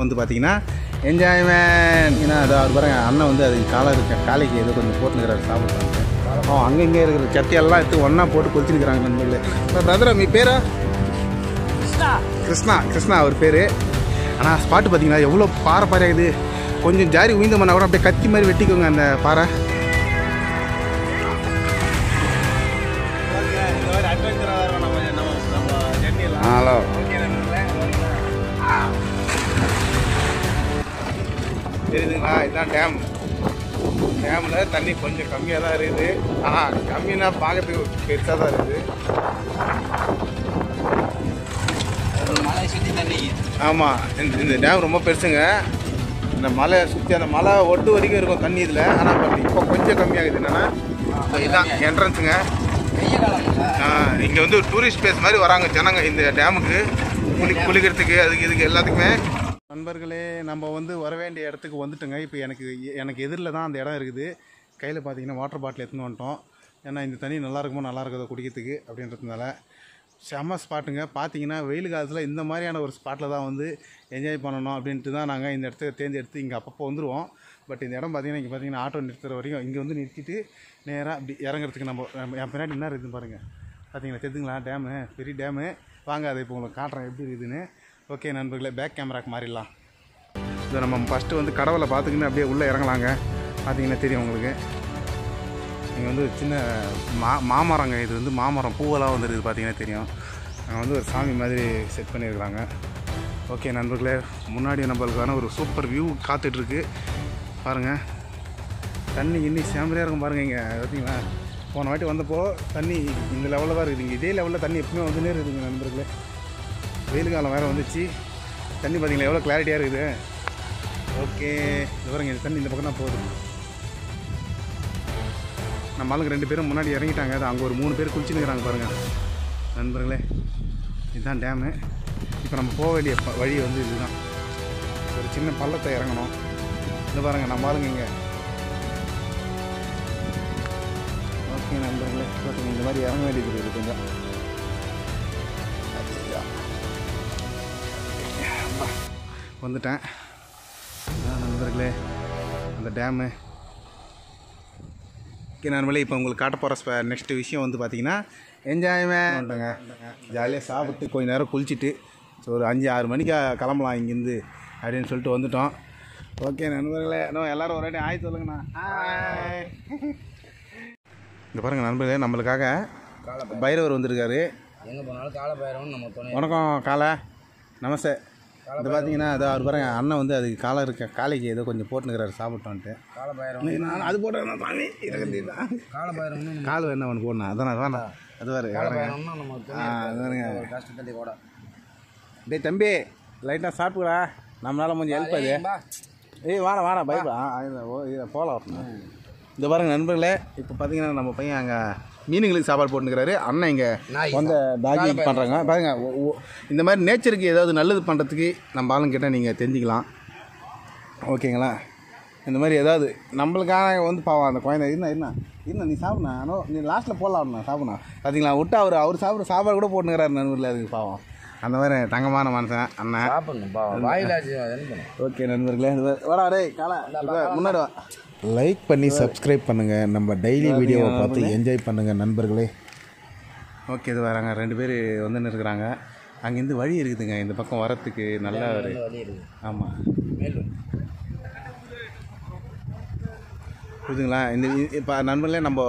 வந்து பார்த்தீங்கன்னா என்ஜாய்மெண்ட். ஏன்னா அது அவர் பாருங்க அண்ணன் வந்து அது காலைக்கு ஏதோ கொஞ்சம் போட்டுக்கிறாரு சாப்பிட்றாங்க. அங்கே இங்கே இருக்கிற சட்டியெல்லாம் எடுத்து ஒன்றா போட்டு கொதிச்சுருக்கிறாங்க நண்பர்களே. பிரதரா மீ பேரா? கிருஷ்ணா அவர் பேர். ஆனால் ஸ்பாட்டு பார்த்தீங்கன்னா எவ்வளோ பாறை இது. கொஞ்சம் ஜாரி உயிந்த மண்ணா கூட அப்படியே கத்தி மாதிரி வெட்டிக்கோங்க அந்த பாறை. ஹலோ தெரியுதுங்களா? இதுதான் டேமில் தண்ணி கொஞ்சம் கம்மியாக தான் இருக்குது. ஆனால் கம்மின்னா பார்க்கறதுக்கு பெருசாக தான் இருக்குது. ஆமாம், இந்த டேம் ரொம்ப பெருசுங்க. இந்த மலை சுற்றி அந்த மலை ஒட்டு வரைக்கும் இருக்கும் தண்ணி இதில். ஆனால் இப்போ கொஞ்சம் கம்மியாகுது. என்னென்னா இதுதான் என்ட்ரன்ஸுங்க. இங்கே வந்து ஒரு டூரிஸ்ட் பிளேஸ் மாதிரி வராங்க ஜனங்க இந்த டேமுக்கு குளிக்கிறதுக்கு இதுக்கு எல்லாத்துக்குமே. நண்பர்களே, நம்ம வந்து வர வேண்டிய இடத்துக்கு வந்துட்டோங்க. இப்போ எனக்கு எதிரில் தான் அந்த இடம் இருக்குது. கையில் பார்த்தீங்கன்னா வாட்டர் பாட்டில் எடுத்துன்னு வந்துட்டோம். ஏன்னா இந்த தண்ணி நல்லா இருக்குதோ குடிக்கிறதுக்கு அப்படின்றதுனால செம்ம ஸ்பாட்டுங்க. பார்த்தீங்கன்னா வெயில் காலத்தில் இந்த மாதிரியான ஒரு ஸ்பாட்டில் தான் வந்து என்ஜாய் பண்ணணும் அப்படின்ட்டு தான் நாங்கள் இந்த இடத்த தேர்ந்தெடுத்து இங்கே அப்பப்போ வந்துடுவோம். பட் இந்த இடம் பார்த்தீங்கன்னா இங்கே பார்த்தீங்கன்னா ஆட்டோ நிறுத்துகிற வரைக்கும் இங்கே வந்து நிறுத்திட்டு நேராக அப்படி இறங்குறதுக்கு நம்ம என் பின்னாடி என்ன இருக்குதுன்னு பாருங்கள். பார்த்தீங்களா தெரிஞ்சுங்களா? டேமு பெரிய டேமு. வாங்க அதை இப்போ உங்களுக்கு காட்டுறேன் எப்படி இருக்குதுன்னு. ஓகே நண்பர்களே, பேக் கேமராக்கு மாறிடலாம். இதை நம்ம ஃபஸ்ட்டு வந்து கடவுளை பார்த்துக்கின்னு அப்படியே உள்ளே இறங்கலாங்க. பார்த்தீங்கன்னா தெரியும் உங்களுக்கு. இங்கே வந்து ஒரு சின்ன மாமரங்க. இது வந்து மாமரம் பூவெல்லாம் வந்துருக்குது. பார்த்தீங்கன்னா தெரியும். அங்கே வந்து ஒரு சாமி மாதிரி செட் பண்ணியிருக்கிறாங்க. ஓகே நண்பர்களே, முன்னாடி நம்மளுக்கான ஒரு சூப்பர் வியூ காத்துட்ருக்கு பாருங்கள். தண்ணி இன்னும் சேமரியாக இருக்கும் பாருங்கள். இங்கே பார்த்தீங்களா? போன வாட்டி வந்தப்போ தண்ணி இந்த லெவலில் தான் இருக்குது. இங்கே இதே லெவலில் தண்ணி எப்பவுமே வந்துனே இருக்குதுங்க நண்பர்களே. வெயில் காலம் வேறு வந்துச்சு. தண்ணி பார்த்தீங்களா எவ்வளோ கிளாரிட்டியாக இருக்குது. ஓகே, இது பாருங்க, இந்த தண்ணி இந்த பக்கம் தான் போகுது. நம்ம ஆளுங்க 2 பேரும் முன்னாடி இறங்கிட்டாங்க. அது அங்கே ஒரு 3 பேர் குளிச்சுன்னுக்கிறாங்க பாருங்கள் நண்பர்களே. இதுதான் டேமு. இப்போ நம்ம போக வேண்டிய வழி வந்து இதுதான். ஒரு சின்ன பள்ளத்தை இறங்கணும். இது பாருங்கள் நம்ம ஆளுங்க இங்கே. ஓகே நண்பர்களே, பார்த்தீங்க இந்த மாதிரி இறங்க வேண்டியது இருக்குது கொஞ்சம். வந்துட்டேன் நண்பர்களே அந்த டேமு. ஓகே நண்பர்களே, இப்போ உங்களுக்கு காட்ட போகிற நெக்ஸ்ட்டு விஷயம் வந்து பார்த்தீங்கன்னா என்ஜாய்மெண்ட்டுங்க. ஜாலியாக சாப்பிட்டு கொஞ்சம் நேரம் குளிச்சுட்டு ஒரு 5-6 மணிக்கு கிளம்பலாம் இங்கேருந்து அப்படின்னு சொல்லிட்டு வந்துட்டோம். ஓகே நண்பர்களே, எல்லோரும் ஒரு வாட்டி ஆய் சொல்லுங்கண்ணா. இந்த பாருங்கள் நண்பர்களே, நம்மளுக்காக பைரவர் வந்திருக்காரு. எங்கே போனாலும் காலை பைரவன் நம்ம துணை. வணக்கம் காலை, நமஸ்தே. இது பார்த்தீங்கன்னா அது அவர் பாருங்க அண்ணன் வந்து அது காலைக்கு ஏதோ கொஞ்சம் போட்டுனுக்கிறாரு சாப்பிட்டோன்ட்டு. காலை பைரவன் நான் அது போட்டேன் சாமி. காலை பைரவன் கால் என்ன ஒன்று போடணும் அதான் வேணாம். அது வேறு பைரவன்னா நம்ம அதுங்க கஷ்டத்தள்ளி கூட. டே தம்பி லைட்டாக சாப்பிட்டுக்கடா, நம்மளால கொஞ்சம் ஹெல்ப் அது. வாடா பைப்பா போகலாம் வரணும். இந்த பாருங்க நண்பர்களே, இப்போ பார்த்தீங்கன்னா நம்ம பையன் அங்கே மீனுங்களுக்கு சாப்பாடு போட்டுக்கிறாரு. அண்ணன் இங்கே வந்து டாகி பண்ணுறாங்க பாருங்க. இந்த மாதிரி நேச்சருக்கு ஏதாவது நல்லது பண்ணுறதுக்கு நம்ம ஆளுங்க கேட்டால் நீங்கள் தெரிஞ்சுக்கலாம். ஓகேங்களா? இந்த மாதிரி ஏதாவது நம்மளுக்காக வந்து பாவம் அந்த குழந்தை என்ன நீ சாப்பிட்ணா நீ லாஸ்ட்டில் போடலாம்ண்ணா சாப்பிட்ணா. பார்த்தீங்களா விட்டு அவர் சாப்பிட்ற சாப்பாடு கூட போட்டுக்கிறாரு நண்பர்களே. அதுக்கு பாவம் அந்த மாதிரி தங்கமான மனுஷன் அண்ணன். ஓகே நண்பர்களே, வாடா டே காலை முன்னாடி வா. லைக் பண்ணி சப்ஸ்கிரைப் பண்ணுங்கள். நம்ம டெய்லி வீடியோவை பார்த்து என்ஜாய் பண்ணுங்கள் நண்பர்களே. ஓகே, இது வராங்க 2 பேர் வந்துன்னு இருக்கிறாங்க. அங்கேருந்து வழி இருக்குதுங்க இந்த பக்கம் வரத்துக்கு. நல்லா ஒரு ஆமாம் புரியுதுங்களா? இப்போ நண்பர்களே, நம்ம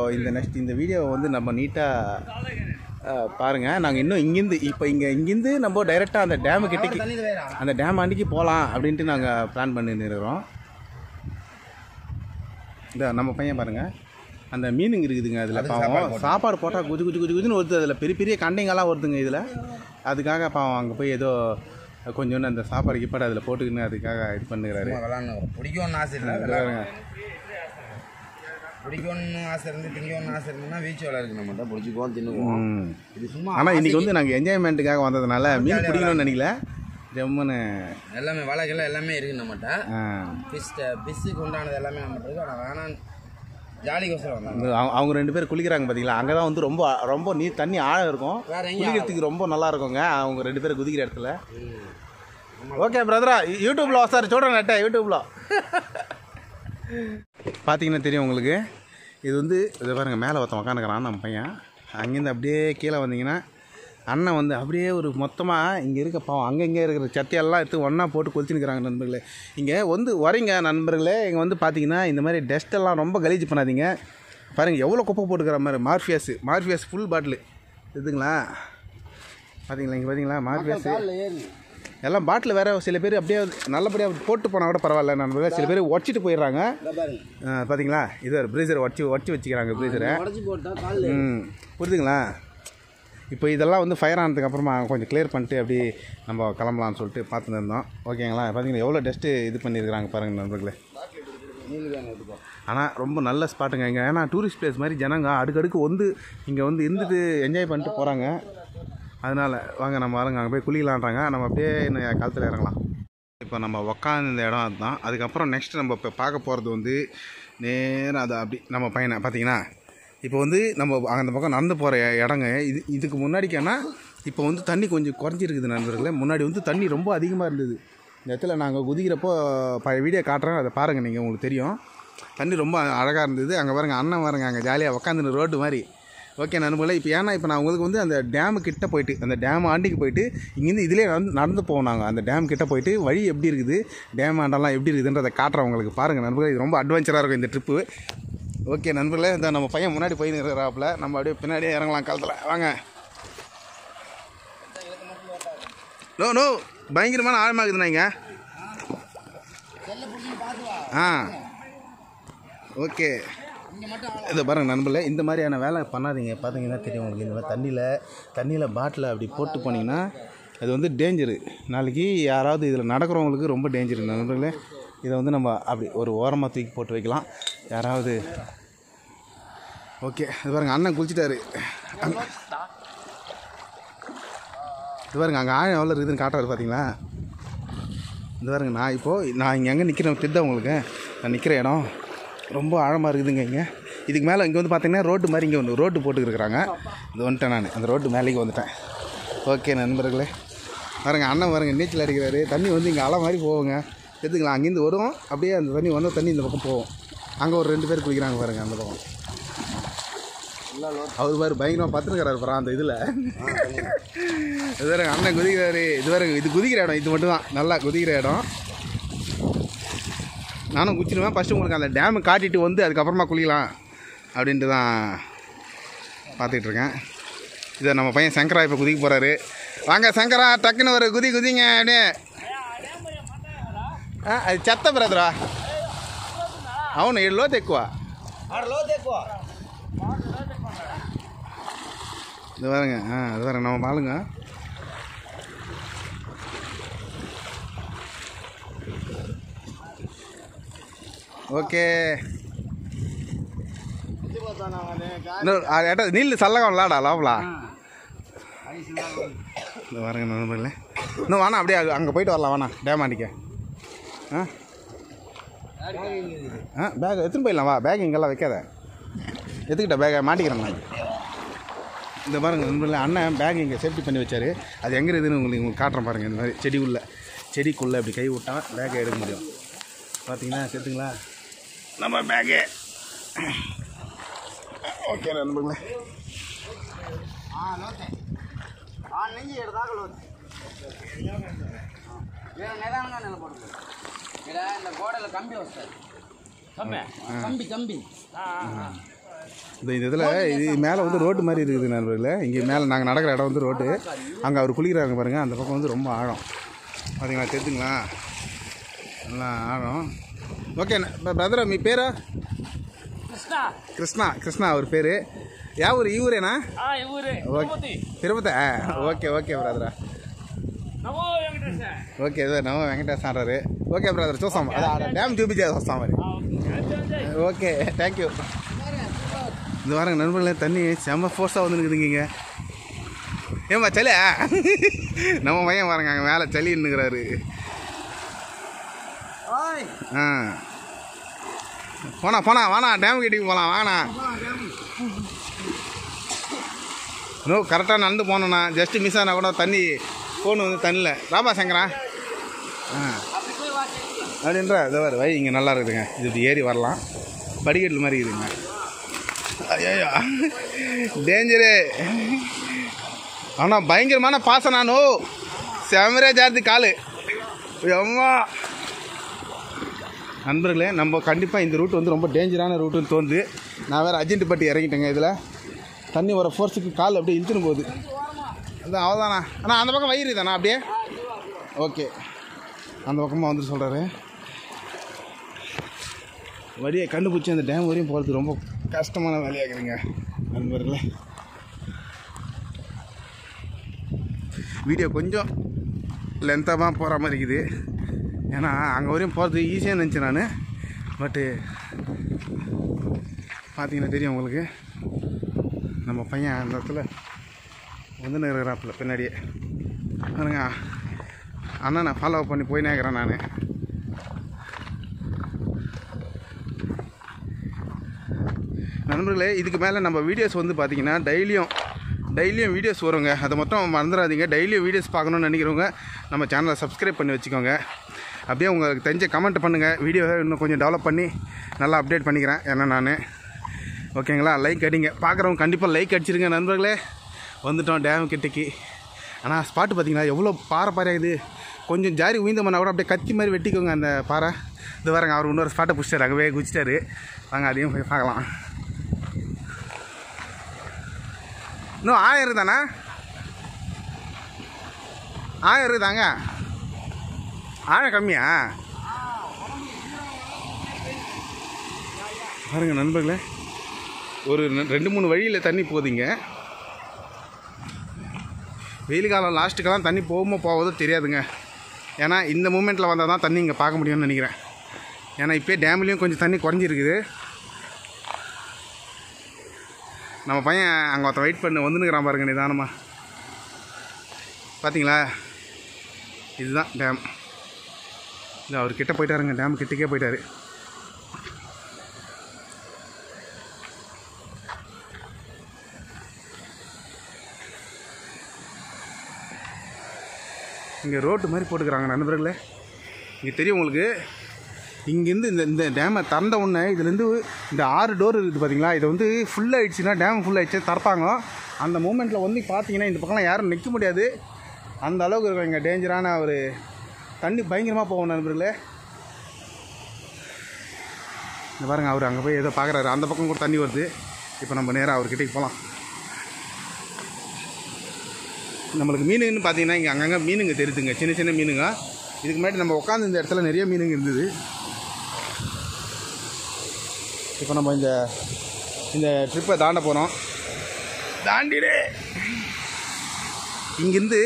இந்த வீடியோவை வந்து நம்ம நீட்டாக பாருங்கள். நாங்கள் இன்னும் இங்கேருந்து நம்ம டைரெக்டாக அந்த டேமு கிட்டக்கு அந்த டேம் ஆண்டிக்கு போகலாம் அப்படின்ட்டு நாங்கள் பிளான் பண்ணிட்டு இருக்கிறோம். இந்த நம்ம பையன் பாருங்கள், அந்த மீனுங்க இருக்குதுங்க அதில் பாவம் சாப்பாடு போட்டால் குஜுன்னு வருது. அதில் பெரிய கண்டைங்கெல்லாம் வருதுங்க இதில். அதுக்காக பாவம் அங்கே போய் ஏதோ கொஞ்சோன்னு அந்த சாப்பாடு கிப்பாடு அதில் போட்டுக்கின்னு அதுக்காக இது பண்ணுகிறாரு. பிடிக்கும்னு ஆசை இல்லை, பிடிக்கும்னு ஆசை இருந்து திங்கணும்னு ஆசை இருந்ததுன்னா வீச்சு வேலை இருக்குது. நம்ம தான் பிடிச்சிக்குவோம் தின்னுவோம். இது சும்மா ஆனால் இன்றைக்கி வந்து நாங்கள் என்ஜாய்மெண்ட்டுக்காக வந்ததுனால மீன் பிடிக்கணும்னு நினைக்கல. ஜம்முன்னு எல்லாமே வலைகள் எல்லாமே இருக்குது நம்மகிட்ட. ஃபிஷ்ஷுக்கு உண்டானது எல்லாமே நம்மகிட்ட இருக்குது. ஆனால் வேணாம் ஜாலிக்கோசரம் வந்தாங்க. அவங்க 2 பேர் குளிக்கிறாங்க பார்த்தீங்களா? அங்கே தான் வந்து ரொம்ப நீர் தண்ணி ஆழம் இருக்கும். குளிக்கிறதுக்கு ரொம்ப நல்லா இருக்குங்க அவங்க 2 பேர் குதிக்கிற இடத்துல. ఓకే బ్రదరా యూట్యూబ్లో వస్తారు చూడండి అట్టే యూట్యూబ్లో பார்த்தீங்கன்னா தெரியும் உங்களுக்கு இது வந்து இதை பாருங்கள் மேலே ஒருத்தன் உக்காந்துக்கிறான் நம்ம பையன் அங்கேருந்து அப்படியே கீழே வந்தீங்கன்னா அண்ணன் வந்து அப்படியே ஒரு மொத்தமாக இங்கே இருக்க பாவம் அங்கே இருக்கிற சத்தையெல்லாம் எடுத்து ஒன்றா போட்டு கொளுத்தினுக்கிறாங்க நண்பர்களே. இங்கே வந்து வரீங்க நண்பர்களே, இங்கே வந்து பார்த்தீங்கன்னா இந்த மாதிரி டஸ்ட்டெல்லாம் ரொம்ப கலீஜ் பண்ணாதீங்க. பாருங்கள் எவ்வளோ குப்பை போட்டுக்கிற மாதிரி மார்ஃபியஸ் ஃபுல் பாட்டில் இதுங்களா பார்த்தீங்களா, இங்கே பார்த்தீங்களா மார்ஃபியஸ் எல்லாம் பாட்டில் வேறு சில பேர் அப்படியே நல்லபடியாக போட்டு போனால் கூட பரவாயில்ல நண்பர்களே, சில பேர் உடச்சிட்டு போயிடுறாங்க. பார்த்தீங்களா இது ஒரு ப்ரீசர் உடச்சி வச்சுக்கிறாங்க ப்ரீசரை. புரியுதுங்களா? இப்போ இதெல்லாம் வந்து ஃபயர் ஆனதுக்கு அப்புறமா கொஞ்சம் கிளியர் பண்ணிட்டு அப்படி நம்ம கிளம்பலான்னு சொல்லிட்டு பார்த்துட்டு இருந்தோம். ஓகேங்களா? பார்த்தீங்கன்னா எவ்வளோ டஸ்ட்டு இது பண்ணியிருக்கிறாங்க பாருங்கள் நண்பர்களே. ஆனால் ரொம்ப நல்ல ஸ்பாட்டுங்க இங்கே. ஏன்னா டூரிஸ்ட் பிளேஸ் மாதிரி ஜனங்க அடுக்கடுக்கு வந்து இங்கே வந்து இருந்துட்டு என்ஜாய் பண்ணிட்டு போகிறாங்க. அதனால் வாங்க நம்ம வரங்க அங்கே போய் குளிக்கலான்றாங்க. நம்ம அப்படியே இன்னும் காலத்தில் இறங்கலாம். இப்போ நம்ம உக்காந்து இந்த இடம் அதுதான். அதுக்கப்புறம் நெக்ஸ்ட் நம்ம இப்போ பார்க்க போகிறது வந்து நேராக அதை அப்படி நம்ம பையனை பார்த்தீங்கன்னா இப்போ வந்து நம்ம அந்த பக்கம் நடந்து போகிற இடங்க இதுக்கு முன்னாடிக்கானா இப்போ வந்து தண்ணி கொஞ்சம் குறைஞ்சிருக்குது நண்பர்களே. முன்னாடி வந்து தண்ணி ரொம்ப அதிகமாக இருந்தது. இந்த இடத்துல நாங்கள் குதிக்கிறப்போ வீடியோ காட்டுறோம், அதை பாருங்கள் நீங்கள், உங்களுக்கு தெரியும். தண்ணி ரொம்ப அழகாக இருந்தது. அங்கே பாருங்கள் அண்ணன் பாருங்கள் அங்கே ஜாலியாக உக்காந்துன்னு ரோடு மாதிரி. ஓகே நண்பர்களே, இப்போ ஏன்னா இப்போ நான் உங்களுக்கு வந்து அந்த டேமு கிட்டே போயிட்டு அந்த டேம் ஆண்டிக்கு போயிட்டு இங்கேருந்து இதிலே நடந்து போவோம். நாங்கள் அந்த டேம் கிட்டே போயிட்டு வழி எப்படி இருக்குது, டேம் ஆண்டெல்லாம் எப்படி இருக்குதுன்றதை காட்டுறோம் உங்களுக்கு. பாருங்கள் நண்பர்களே, இது ரொம்ப அட்வென்ச்சராக இருக்கும் இந்த ட்ரிப்பு. ஓகே நண்பர்களே, இந்த நம்ம பையன் முன்னாடி போய் இருக்கிறாப்புல, நம்ம அப்படியே பின்னாடியே இறங்கலாம் காலத்தில். வாங்க. நோ பயங்கரமான ஆழமாகுதுண்ணா இங்கே. ஓகே இதை பாருங்கள் நண்பர்களே, இந்த மாதிரியான வேலை பண்ணாதீங்க. பார்த்தீங்கன்னா தெரியும் உங்களுக்கு. இந்த மாதிரி தண்ணியில் பாட்டில் அப்படி போட்டு போனீங்கன்னா அது வந்து டேஞ்சரு. நாளைக்கு யாராவது இதில் நடக்கிறவங்களுக்கு ரொம்ப டேஞ்சரு நண்பர்களே. இதை வந்து நம்ம அப்படி ஒரு ஓரமாக தூக்கி போட்டு வைக்கலாம் யாராவது. ஓகே இது பாருங்கள் அண்ணன் குளிச்சிட்டாரு. இது பாருங்கள் அங்கே ஆழம் எவ்வளோ இருக்குதுன்னு காட்டுறாரு பார்த்தீங்களா. இது பாருங்க, நான் இங்கே எங்கே நிற்கிறேன் தெரியுதா உங்களுக்கு? நான் நிற்கிற இடம் ரொம்ப ஆழமாக இருக்குதுங்க. இங்கே இதுக்கு மேலே இங்கே வந்து பார்த்தீங்கன்னா ரோட்டு மாதிரி இங்கே ஒன்று ரோட்டு போட்டுருக்குறாங்க. இது வந்துட்டேன் நான் அந்த ரோட்டு மேலேக்கு வந்துட்டேன். ஓகே நண்பர்களே, பாருங்கள் அண்ணன் பாருங்கள் நீச்சல் அடிக்கிறாரு. தண்ணி வந்து இங்கே அலை மாதிரி போகுங்க. எடுத்துக்கலாம், அங்கேருந்து வரும் அப்படியே அந்த தண்ணி வந்த தண்ணி இந்த பக்கம் போகும். அங்கே ஒரு 2 பேர் குளிக்கிறாங்க பாருங்கள் அந்த பக்கம். அவர் பாரு பயங்கரமாக பார்த்துருக்கிறாரு பாரு அந்த இதில். இது பாருங்க அண்ணன் குதிக்கிறாரு. இது பாருங்க இது குதிக்கிற இடம், இது மட்டும் தான் நல்லா குதிக்கிற இடம். நானும் குச்சிடுவேன். ஃபஸ்ட்டு உங்களுக்கு அந்த டேமு காட்டிட்டு வந்து அதுக்கப்புறமா குளிக்கலாம் அப்படின்ட்டு தான் பார்த்துட்ருக்கேன். இதை நம்ம பையன் சங்கரா இப்போ குதிக்க போகிறாரு. வாங்க சங்கரா, டக்குன்னு ஒரு குதிங்க அப்படியே. అది చెత్త బ్రదరా. అవును ఈ లోతు ఎక్కువ. இது பாருங்க இது பாருங்க நம்ம பாருங்க. ఓకే నీళ్ళు చల్లగా ఉన్నాడా లోపల? இது பாருங்க நண்பர்களே, இன்னும் வேணா அப்படியே அங்கே போயிட்டு வரலாம். வேணா டேமாண்டிக்க பேக் எடுத்துன்னு போயிடலாம். வா, பேக் இங்கெல்லாம் வைக்காத, எதுக்கிட்ட பேக்கை மாட்டிக்கிறேன் நான். இந்த பாருங்கள் நண்பர்களே, அண்ணன் பேக் இங்கே சேஃப்டி பண்ணி வச்சார். அது எங்கே இருக்குதுன்னு உங்களுக்கு காட்டுறேன் பாருங்கள். இந்த மாதிரி செடிக்குள்ளே அப்படி கை விட்டால் பேக்கை எடுக்க முடியும். பார்த்தீங்கன்னா சேர்த்துங்களா நம்ம பேக்கு. ஓகே நண்பர்களே, இந்த இதில் இது மேலே வந்து ரோட்டு மாதிரி இருக்குது நண்பர்களே. இங்கே மேலே நாங்கள் நடக்கிற இடம் வந்து ரோட்டு. அங்கே அவர் குளிக்கிறாங்க பாருங்கள். அந்த பக்கம் வந்து ரொம்ப ஆழம் பார்த்தீங்களா, தெரிஞ்சுங்களா நல்லா ஆழம். ఓకే బ్రదర్, మీ పేరా? కృష్ణ அவர் పేరు. యా ఊరు? ఈ ఊరేనా? తిరుపతి. ఓకే బ్రదరా. ఓకే నమో వెంకటేశ్వర అంటారు. ఓకే బ్రదర్, చూస్తాం. డ్యామ్ చూపించేసి వస్తాం మరి. Okay thank you. இந்த வாரம் நண்பர்களே, தண்ணி செம்ம ஃபோர்ஸாக வந்து இருக்குதுங்க. ஏம்மா சளியா? நம்ம பையன் பாருங்க அங்கே மேலே சளி நின்றுக்கிறாரு. போனா வாண்ணா டேம் கிட்டிக்கு போகலாம். வாங்கண்ணா. இன்னும் கரெக்டாக நடந்து போனோண்ணா. ஜஸ்ட்டு மிஸ் ஆனால் கூட தண்ணி ஃபோன் வந்து தண்ணியில். ராபா சங்கரா அப்படின்ற அதை வர வழி இங்கே நல்லா இருக்குதுங்க. இது இப்படி ஏறி வரலாம், படிக்கட்டு மாதிரி இருக்குதுங்க. ஐயோ டேஞ்சரு. ஆனால் பயங்கரமான பாசம் நானோ செமரே ஜாதி காலு அம்மா. நண்பர்களே, நம்ம கண்டிப்பாக இந்த ரூட் வந்து ரொம்ப டேஞ்சரான ரூட்டுன்னு தோணுது. நான் வேறு அர்ஜென்ட்டுப்பட்டு இறங்கிட்டேங்க. இதில் தண்ணி வர ஃபோர்ஸுக்கு கால் அப்படியே இழுத்துன்னு போகுது. அதான் அவ்வளோதாண்ணா. அண்ணா அந்த பக்கம் வயிறு தானே அப்படியே ஓகே. அந்த பக்கமாக வந்துட்டு சொல்கிறாரு. வழியை கண்டுபிடிச்சி அந்த டேம் வரையும் போகிறது ரொம்ப கஷ்டமான வேலையாகுதுங்க நண்பர்களே. வீடியோ கொஞ்சம் லென்த்தாக தான் போகிற மாதிரி இருக்குது. ஏன்னா அங்கே வரையும் போகிறது ஈஸியாக நினச்சேன் நான். பட்டு பார்த்தீங்கன்னா தெரியும் உங்களுக்கு, நம்ம பையன் அந்த இடத்துல வந்து இருக்கிறாப்புல பின்னாடியே பாருங்க. அண்ணா நான் ஃபாலோ பண்ணி போயினே இருக்கிறேன் நான். நண்பர்களே, இதுக்கு மேலே நம்ம வீடியோஸ் வந்து பார்த்திங்கன்னா டெய்லியும் வீடியோஸ் வருங்க. அதை மொத்தம் மறந்துடாதீங்க. டெய்லியும் வீடியோஸ் பார்க்கணுன்னு நினைக்கிறவங்க நம்ம சேனலை சப்ஸ்கிரைப் பண்ணி வச்சுக்கோங்க. அப்படியே உங்களுக்கு தெரிஞ்ச கமெண்ட் பண்ணுங்கள். வீடியோவை இன்னும் கொஞ்சம் டெவலப் பண்ணி நல்லா அப்டேட் பண்ணிக்கிறேன் ஏன்னா நான். ஓகேங்களா? லைக் அடிங்க. பார்க்குறவங்க கண்டிப்பாக லைக் அடிச்சிருங்க நண்பர்களே. வந்துட்டோம் டேம் கிட்டக்கு. ஆனால் ஸ்பாட்டு பார்த்திங்கன்னா எவ்வளோ பாறையாகுது. கொஞ்சம் ஜாரி உயிர்ந்தோம்னா கூட அப்படியே கத்தி மாதிரி வெட்டிக்கோங்க அந்த பாறை. இது வரங்க, அவர் இன்னொரு ஸ்பாட்டை பிடிச்சிட்டாரு, அங்கவே குதிச்சிட்டாரு. வாங்க அதையும் போய் பார்க்கலாம். இன்னும் 1000 தானே? 1000 தாங்க. ஆழம் கம்மியா பாருங்க நண்பர்களே. ஒரு 2-3 வழியில் தண்ணி போகுதுங்க. வெயில் காலம் லாஸ்ட்டுக்கெல்லாம் தண்ணி போவதோ தெரியாதுங்க. ஏன்னா இந்த மூமெண்ட்டில் வந்தால் தான் தண்ணி இங்கே பார்க்க முடியும்னு நினைக்கிறேன். ஏன்னா இப்போ டேம்லேயும் கொஞ்சம் தண்ணி குறைஞ்சிருக்குது. நம்ம பையன் அங்கே ஒருத்தன் வெயிட் பண்ணி வந்துன்னுக்கிறான் பாருங்க நிதானமாக. பார்த்தீங்களா? இதுதான் டேம். இல்லை அவர் கிட்டே போயிட்டாருங்க, டேம் கிட்டக்கே போயிட்டார். இங்கே ரோட்டு மாதிரி போட்டுக்கிறாங்க நண்பர்களே. இங்கே தெரியும் உங்களுக்கு. இங்கேருந்து இந்த டேமை திறந்த உடனே இதுலேருந்து இந்த 6 டோர் இருக்குது பார்த்தீங்களா. இதை வந்து ஃபுல்லாகிடுச்சுன்னா, டேம் ஃபுல்லாகிடுச்சு திறப்பாங்க. அந்த மூமெண்ட்டில் வந்து பார்த்தீங்கன்னா இந்த பக்கம்லாம் யாரும் நிற்க முடியாது. அந்த அளவுக்கு இருக்கும் இங்கே டேஞ்சரான ஒரு தண்ணி பயங்கரமாக போகும் நண்பர்களே. இந்த பாருங்கள், அவர் அங்கே போய் ஏதோ பார்க்குறாரு. அந்த பக்கம் கூட தண்ணி வருது. இப்போ நம்ம நேராக அவர்கிட்டே போகலாம். நம்மளுக்கு மீனுன்னு பார்த்தீங்கன்னா இங்கே அங்கங்கே மீனுங்க தெரியுதுங்க, சின்ன மீனுங்க. இதுக்கு முன்னாடி நம்ம உட்காந்து இந்த இடத்துல நிறைய மீனுங்க இருந்தது. இப்போ நம்ம இந்த ட்ரிப்பை தாண்ட போகிறோம். தாண்டிடு இங்கேருந்து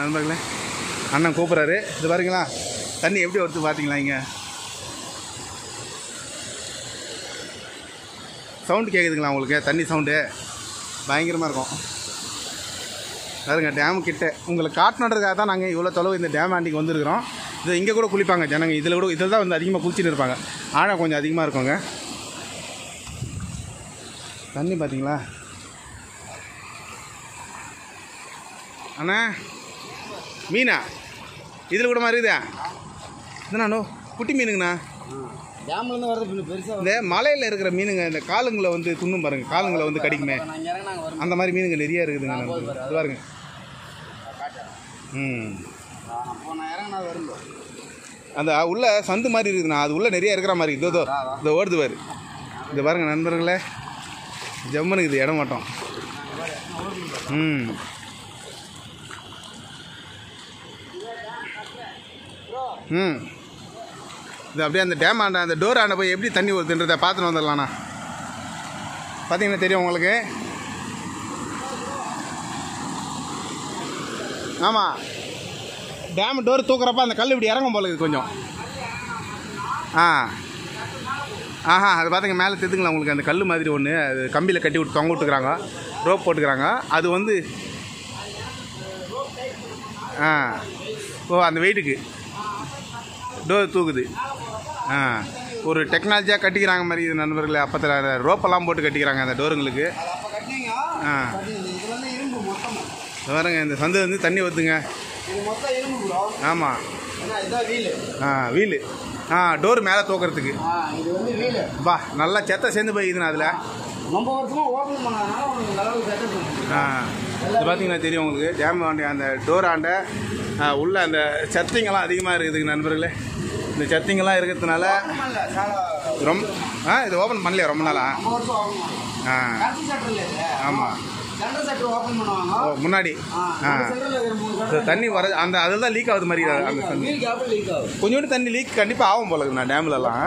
நண்பர்களே. அண்ணன் கூப்பிட்றாரு. இது பாருங்களா தண்ணி எப்படி வருது பார்த்தீங்களா. இங்கே சவுண்டு கேட்குதுங்களா உங்களுக்கு? தண்ணி சவுண்டு பயங்கரமாக இருக்கும் பாருங்க. டேமு கிட்ட உங்களுக்கு காட்டணுன்றதுக்காக தான் நாங்கள் இவ்வளோ தொலைவு இந்த டேம் ஆண்டிக்கு வந்துருக்குறோம். இது இங்கே கூட குளிப்பாங்க ஜனங்க. இதில் தான் வந்து அதிகமாக குளிச்சுட்டு இருப்பாங்க. ஆழம் கொஞ்சம் அதிகமாக இருக்குங்க. தண்ணி பார்த்தீங்களா அண்ணா? மீனா இதில் கூட மாதிரி இதா இதுண்ணா குட்டி மீனுங்கண்ணா. டேம்லேருந்து வரது பெருசாக இந்த மலையில் இருக்கிற மீனுங்க, இந்த காலுங்களை வந்து துண்ணும் பாருங்கள், காலுங்களை வந்து கடிக்குமே, அந்த மாதிரி மீனுங்க நிறைய இருக்குதுங்க. இது பாருங்க. அந்த உள்ள சந்து மாதிரி இருக்குதுண்ணா, அது உள்ள நிறைய இருக்கிற மாதிரி இதோ இந்த ஓடுது பாரு. இது பாருங்க நண்பர்களே, ஜம்முனுக்கு இது இடம் மாட்டோம். இது அப்படியே அந்த டேம் ஆண்ட அந்த டோர் ஆண்ட போய் எப்படி தண்ணி வருதுன்றதை பார்த்துட்டு வந்துடலாண்ணா. பார்த்தீங்கன்னா தெரியும் உங்களுக்கு. ஆமாம், டேம் டோர் தூக்குறப்ப அந்த கல் இப்படி இறங்கும் போல இருக்குது கொஞ்சம். அது பார்த்துங்க மேலே தெரிஞ்சுங்களா உங்களுக்கு. அந்த கல் மாதிரி ஒன்று அது கம்பியில் கட்டி விட்டு தொங்க விட்டுக்கிறாங்க, ரோப் போட்டுக்கிறாங்க. அது வந்து அந்த வெயிட்டுக்கு டோர் தூக்குது. ஒரு டெக்னாலஜியாக கட்டிக்கிறாங்க மாதிரி இது நண்பர்களே. அப்பத்தில் ரோப்பெல்லாம் போட்டு கட்டிக்கிறாங்க அந்த டோருங்களுக்கு. பாருங்க இந்த சந்து வந்து தண்ணி வருதுங்க. ஆமாம், இதுதான் வீலு. வீலு டோர் மேலே தூக்கிறதுக்கு. இது வந்து வீலு. பா நல்லா செத்தை சேர்ந்து போய்க்குதுண்ணா அதில். ரொம்ப வருஷமாக ஓப்பன் பண்ணாதனால உங்களுக்கு அளவுக்கு செட்டப் இது பார்த்தீங்கன்னா தெரியும் உங்களுக்கு. டேம் ஆண்ட அந்த டோர் ஆண்ட உள்ள அந்த சத்திங்கெல்லாம் அதிகமாக இருக்குதுங்க நண்பர்களே. இந்த சத்திங்கெல்லாம் இருக்கிறதுனால ரொம்ப இது ஓப்பன் பண்ணலையா ரொம்ப நாளா? ஆமாம் முன்னாடி தண்ணி வர அந்த அதில் தான் லீக் ஆகுது மாதிரி. அந்த கொஞ்சோண்டு தண்ணி லீக் கண்டிப்பாக ஆகும் போல இருக்குண்ணா டேம்லலாம்.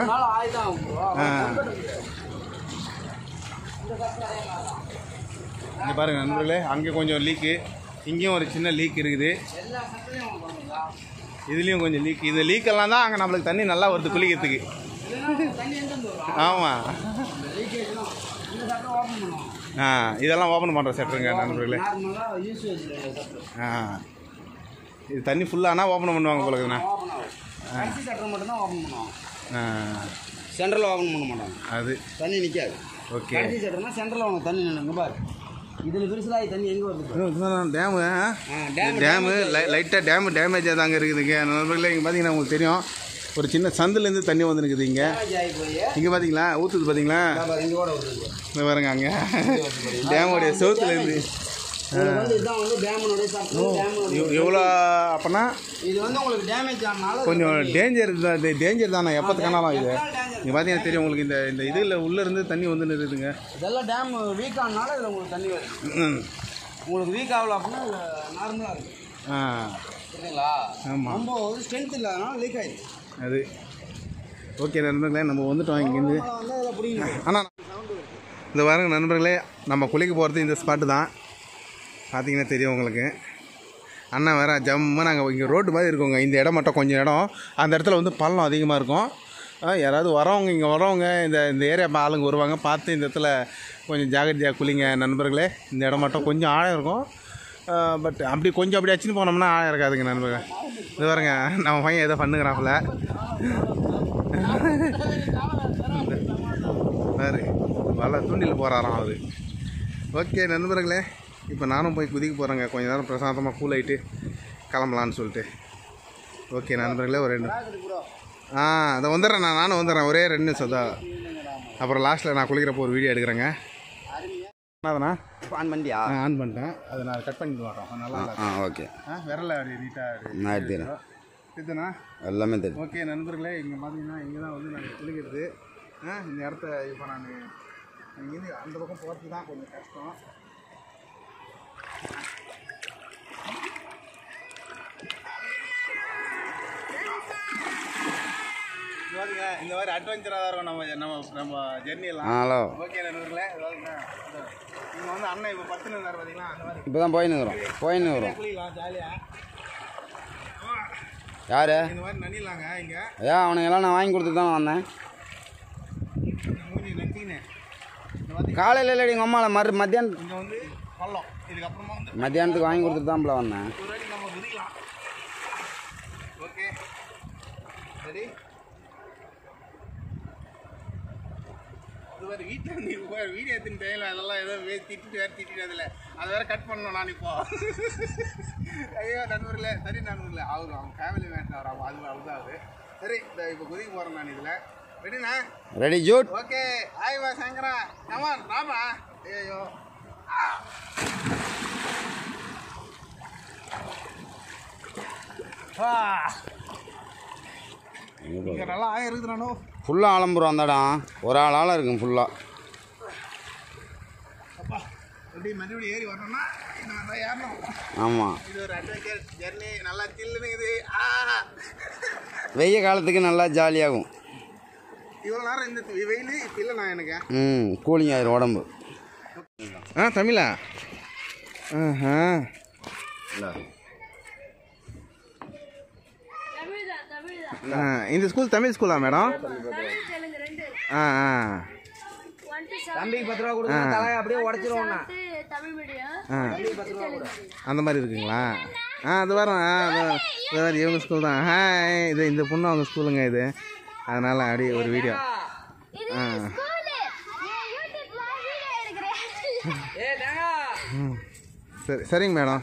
இங்கே பாருங்கள் நண்பர்களே, அங்கே கொஞ்சம் லீக்கு, இங்கேயும் ஒரு சின்ன லீக் இருக்குது, இதுலேயும் கொஞ்சம் லீக். இந்த லீக்கெல்லாம் தான் அங்கே நம்மளுக்கு தண்ணி நல்லா வருது குளிக்கிறதுக்கு. ஆமாம் இதெல்லாம் ஓப்பன் பண்ணுற செட்டருங்க நண்பர்களே. இது தண்ணி ஃபுல்லானா ஓப்பன் பண்ணுவாங்க போல இருக்குண்ணா. சென்ட்ரல் ஓப்பன் பண்ண மாட்டாங்க, அது தண்ணி நிற்காது. ஓகே கடைசி செட்டர்னா சென்ட்ரலில் அவங்க தண்ணி நின்றுங்க பாரு. இதில் பெருசாக தண்ணி எங்கே வருது? டேமு லைட்டாக டேமேஜாக தாங்க இருக்குதுங்க நண்பர்களே. இங்கே பார்த்தீங்கன்னா உங்களுக்கு தெரியும், ஒரு சின்ன சந்துலேருந்து தண்ணி வந்துருக்குது. இங்கே பார்த்தீங்களா ஊற்றுது பார்த்தீங்களா? இங்கே பாருங்க, அங்கே டேமுடைய செவுத்துலேருந்து எவ்வளோ அப்போனா இது வந்து உங்களுக்கு டேமேஜ் ஆனாலும் கொஞ்சம் டேஞ்சர் தானே எப்போத்துக்கானாலும். இது நீங்கள் பார்த்தீங்கன்னா தெரியும் உங்களுக்கு, இந்த இதில் உள்ளேருந்து தண்ணி வந்து நிறுதுங்க. இதெல்லாம் டேம் வீக் ஆனாலும் இதில் உங்களுக்கு தண்ணி வருது. உங்களுக்கு வீக் ஆகல அப்படின்னா நார்மலாக இருக்குது. சரிங்களா? ஆமாம், ரொம்ப ஸ்ட்ரென்த் இல்லாதனால லீக் ஆகிடுது அது. ஓகே நண்பர்களே, நம்ம வந்துட்டோம் இங்கேருந்து. ஆனால் இந்த வாரங்க நண்பர்களே, நம்ம குளிக்க போகிறது இந்த ஸ்பாட்டு தான். பார்த்தீங்கன்னா தெரியும் உங்களுக்கு. அண்ணா வேறு ஜம்மு நாங்கள் இங்கே ரோட்டு மாதிரி இருக்கோங்க. இந்த இடம் மட்டும் கொஞ்சம் இடம், அந்த இடத்துல வந்து பள்ளம் அதிகமாக இருக்கும். யாராவது வரவங்க இங்கே வரவங்க இந்த ஏரியா ஆளுங்க வருவாங்க, பார்த்து இந்த இடத்துல கொஞ்சம் ஜாகிரதையாக குளிங்க நண்பர்களே. இந்த இடம் மட்டும் கொஞ்சம் ஆழம் இருக்கும், பட் அப்படி கொஞ்சம் அப்படி அச்சுன்னு போனோம்னா ஆழம் இருக்காதுங்க நண்பர்கள். இது பாருங்க, நம்ம பையன் ஏதோ பண்ணுங்கிறாப்புல வேறு வலை தூண்டில் போகிறாராம் அது. ஓகே நண்பர்களே, இப்போ நானும் போய் குதிக்க போகிறேங்க. கொஞ்சம் நேரம் பிரசாந்தமாக கூல் ஆகிட்டு கிளம்பலான்னு சொல்லிட்டு. ஓகே நண்பர்களே, ஒரு 2 அதை வந்துடுறேன் நானும் வந்துடுறேன். ஒரே 2 நிமிஷம் தான். அப்புறம் லாஸ்ட்டில் நான் குளிக்கிறப்போ ஒரு வீடியோ எடுக்கிறேங்க. என்னதுண்ணா ஆன் பண்ணியா? ஆன் பண்ணிட்டேன். அதை நான் கட் பண்ணிட்டு வரோம். நல்லா ஓகே. விரல அப்படி நீட்டாக நான் எடுத்துக்கிறேன். இதுண்ணா எல்லாமே தெரியும். ஓகே நண்பர்களே, இங்கே பார்த்தீங்கன்னா இங்கே தான் வந்து நாங்கள் குளிக்கிறது. இந்த இடத்த இப்போ நான் இங்கேருந்து அந்த பக்கம் போகிறதுக்கு தான் கொஞ்சம் கஷ்டம். இந்த மாதிரி அட்வென்ச்சராக தான் இருக்கும் நம்ம ஜெர்னியெல்லாம். ஹலோ. ஓகே நண்பர்களே, இங்கே வந்து அண்ணன் இப்போ 10 இருந்தார் பார்த்தீங்களா, அந்த மாதிரி இப்போ தான் போயின்னு வரும். குளிக்கலாம் ஜாலியாக. யார் இந்த மாதிரி நனிலாங்க இங்கே. ஏன் அவனுங்கெல்லாம் நான் வாங்கி கொடுத்துட்டு தான் வந்தேன். காலையில் இல்லடி எங்கள் அம்மாவில் மத்தியானம் இங்கே வந்து பள்ளம், இதுக்கப்புறமா வந்து மத்தியானத்துக்கு வாங்கி கொடுத்துட்டு தான் வந்தேன். ஒரு வாட்டி நம்ம குதிக்கலாம். ஓகே சரி. இது வேறு வீட்டில் நீ வீடியோ எடுத்துன்னு டைமில் அதெல்லாம் ஏதோ திட்டிட்டு அதில் அதை வேறு கட் பண்ணணும் நான் இப்போ. ஐயோ நண்பர்களே, சரி நண்பர்களே, அவங்க ஃபேமிலி மேன் அதுதான் அது. சரி, இப்போ குதிக்க போகிறேன் நான் இதில். ரெடிண்ணா? ரெடி ஜூட். ஓகே. ஆய்வா சங்கரா, கமான் ராமா. ஐயோ இங்கே நல்லா ஆயம் இருக்குதுண்ணோ. ஃபுல்லாக ஆலம்புரம் அந்த இடம் ஒரு ஆளாக இருக்கும் ஃபுல்லாக. அப்பா எப்படி மறுபடியும் ஏறி வரணும்னா நான் தான் ஏறணும். ஆமாம், இது ஒரு அட்வென்ச்சர் ஜெர்னி. நல்லா சில்லுன்னு இது. வெய்ய காலத்துக்கு நல்லா ஜாலியாகும். இவ்வளோ நேரம் இந்த வெயில் இப்போ இல்லை நான் எனக்கு. கூலிங் ஆயிரும் உடம்பு. தமிழா? இந்த ஸ்கூல் தமிழ் ஸ்கூலா மேடம்? தம்பிக்கு 10 ரூபா கொடுத்தா தலை அப்படியே உடச்சிருவோம். அந்த மாதிரி இருக்குங்களா? அது வரும். இது வேறு இவங்க ஸ்கூல் தான். இது இந்த பொண்ணு அவங்க ஸ்கூலுங்க இது. அதனால் அப்படியே ஒரு வீடியோ. சரி சரிங்க மேடம்.